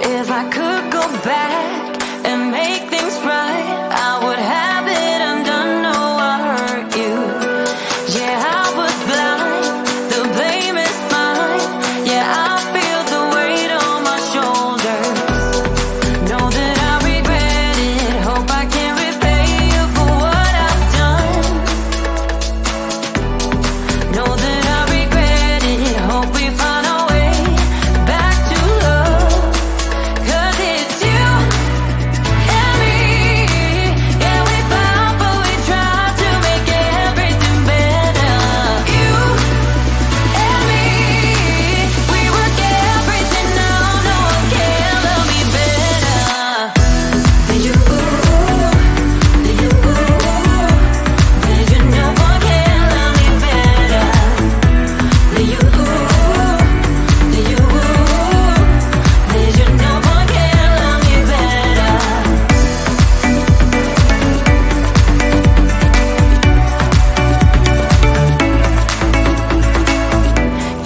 If I could go back and make things right, I would have it undone. No, I hurt you. Yeah, I was blind. The blame is mine. Yeah, I feel the weight on my shoulders. Know that I regret it. Hope I can repay you for what I've done. Know that I regret it. Hope we find our way back to love. 'Cause it's you and me. Yeah, we fought, but we tried to make everything better. You and me, we work everything out. No one can love me better than you. Than you. Than you. No one can love me better than you. Than you. Than you. No one can love me better.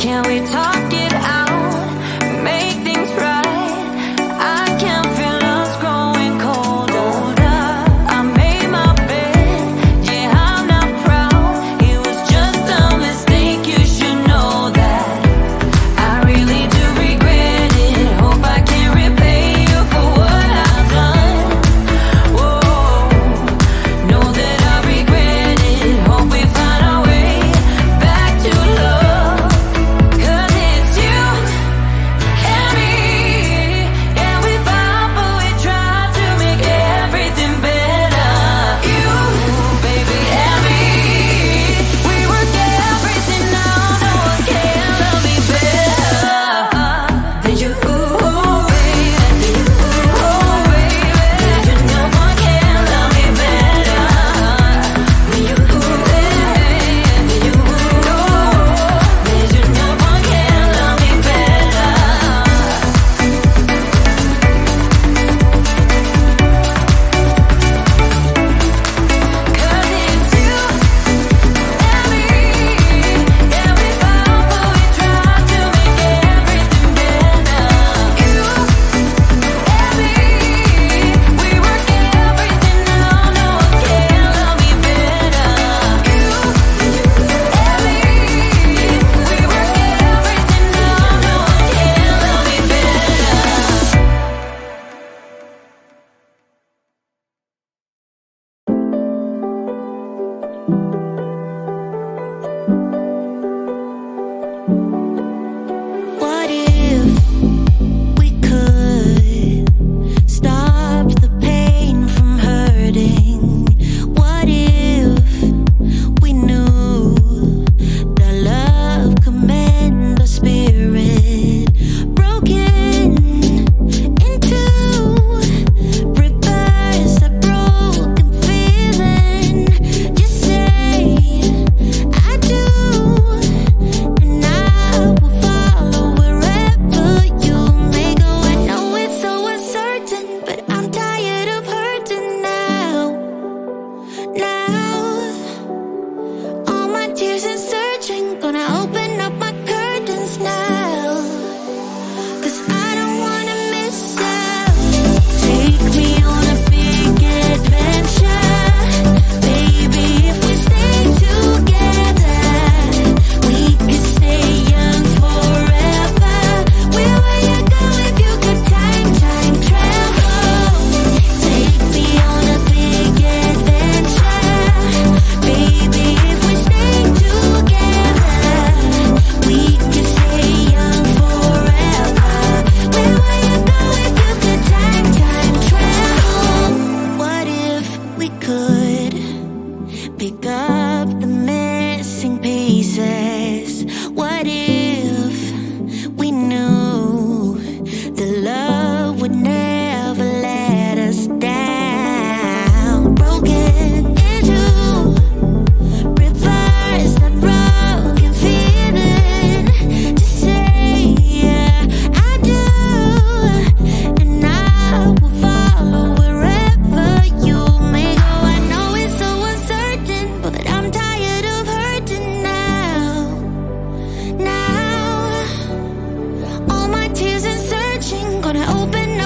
Can we talk it out? Make things right. I can feel us growing colder. I made my bed. Yeah, I'm not proud. It was just a mistake. You should know that. I really do regret it. Hope I can repay you for what I've done. Whoa, know that I regret it. Hope we find our way back to love. 'Cause it's you and me. Yeah, we fought, but we tried to make everything better. You, baby, and me. We work everything out. No one can love me better than you, baby. Than you, baby. Than you. No one can love me better than you, baby. Than you, than you. No one can love me better. 'Cause it's you and me. Yeah, we fought, but we tried to make everything better. You and me, we work everything out. No one can love me better. You and me, we work everything out. No one can love me better. What if we could stop the pain from hurting? What if we knew that love could mend our spirit? Broken into reverse that broken feeling. Just say I do, and I will follow wherever you may go. I know it's so uncertain, but I'm tired of hurting now. Now, all my tears and searching, gonna open up my curtains now. 'Cause I don't wanna miss out. Take me on a big adventure. Baby, if we stay together, we could stay young forever. Where would you go if you could time travel? Take me on a big adventure. Baby, if we stay together, we could stay young forever. Where would you go if you could time travel? What if we could pick up the missing pieces? What if we knew that love would never let us down? Broken into reverse that broken feeling. Just say I do, and I will follow wherever you may go. I know it's so uncertain, but I'm tired of hurting now. Now, all my tears and searching, gonna open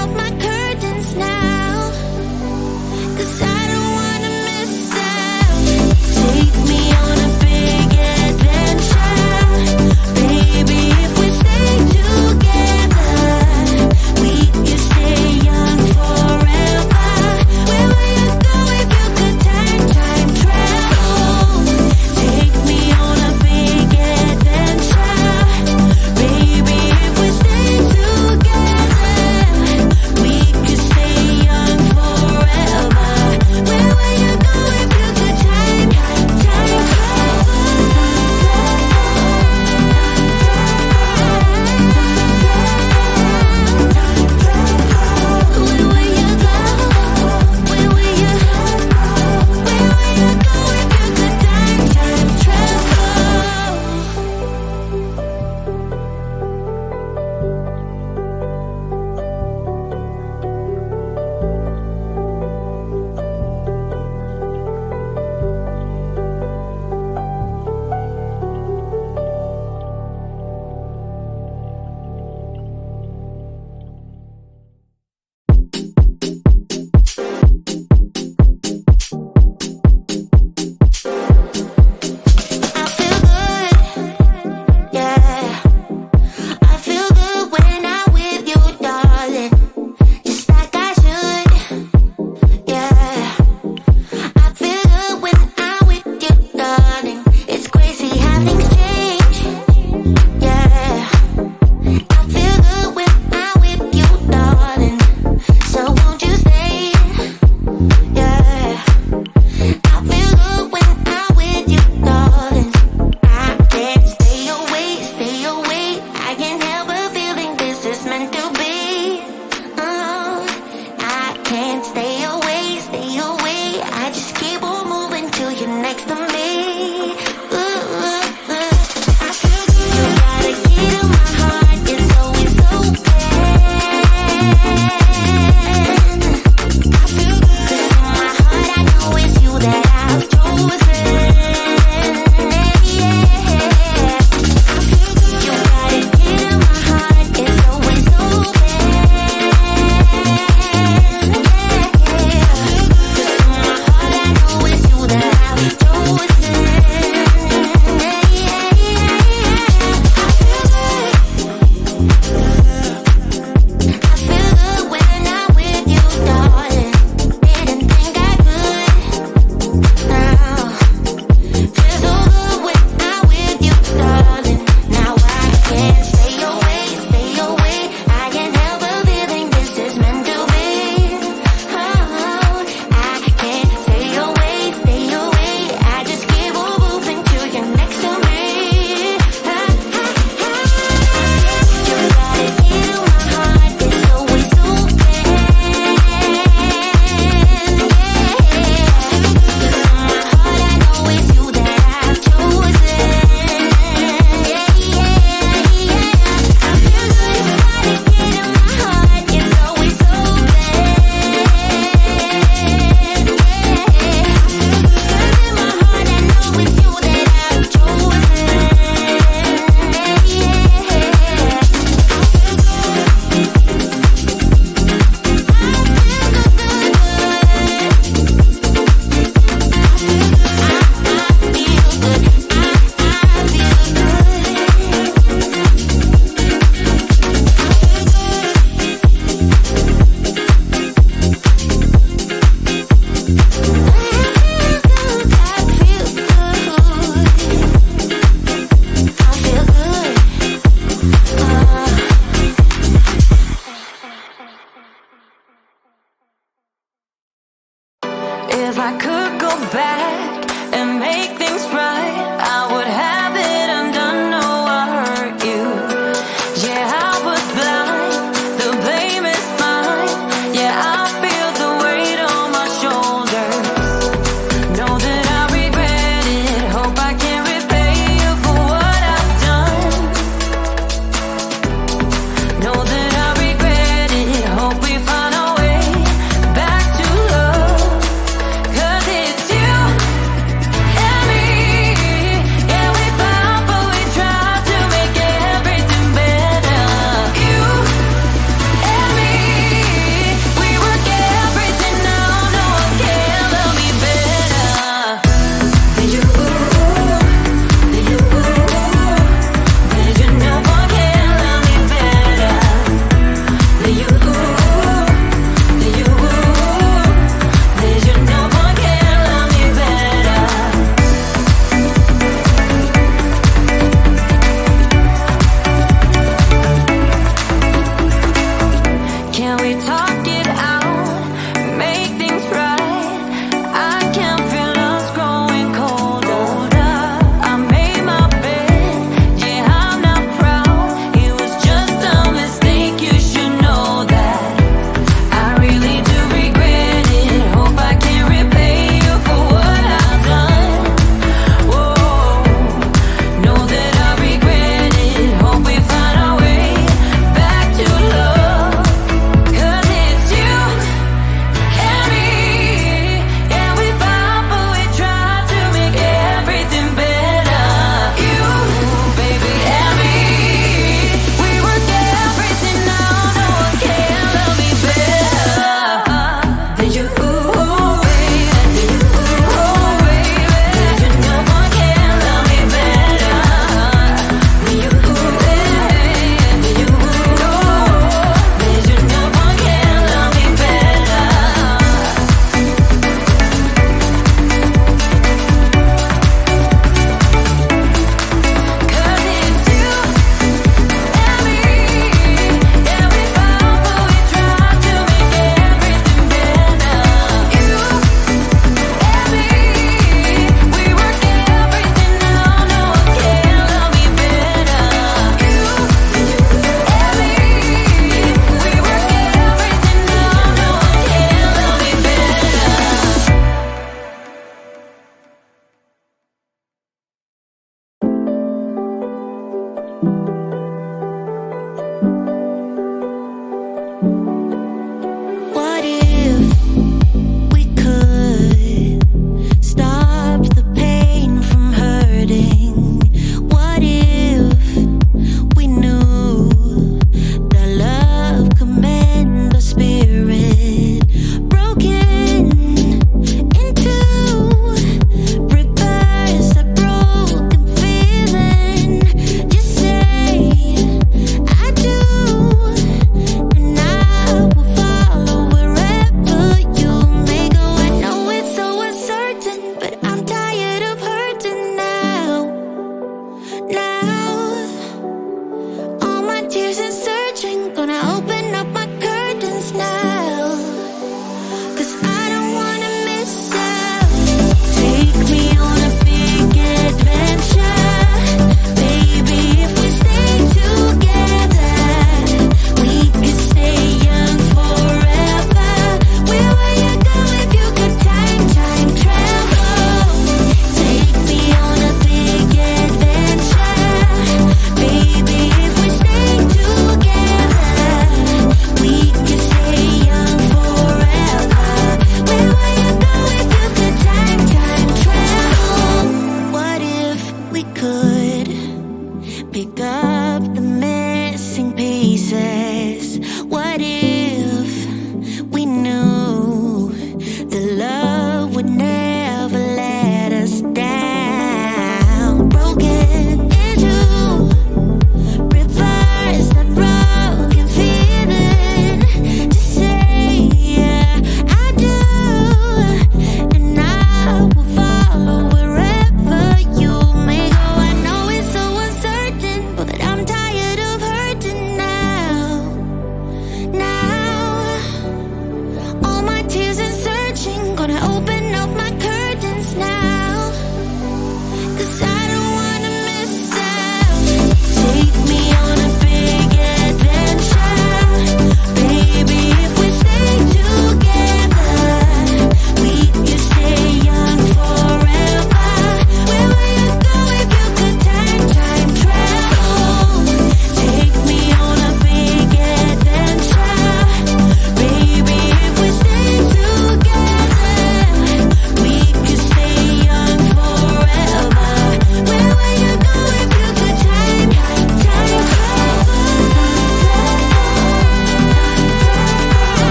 back and make things right, I would have it undone. No, I hurt you. Yeah, I was blind. The blame is mine. Yeah, I feel the weight on my shoulders. Know that I regret it. Hope I can repay you for what I've done. Know that I regret it. Hope we find our way back to love. 'Cause it's you and me. Yeah, we fought, but we tried to make everything better. You and me, we work everything out. No one can love me better than you. Than you. Than you. No one can love me better than you. Than you. Than you. No one can love me better. Can we talk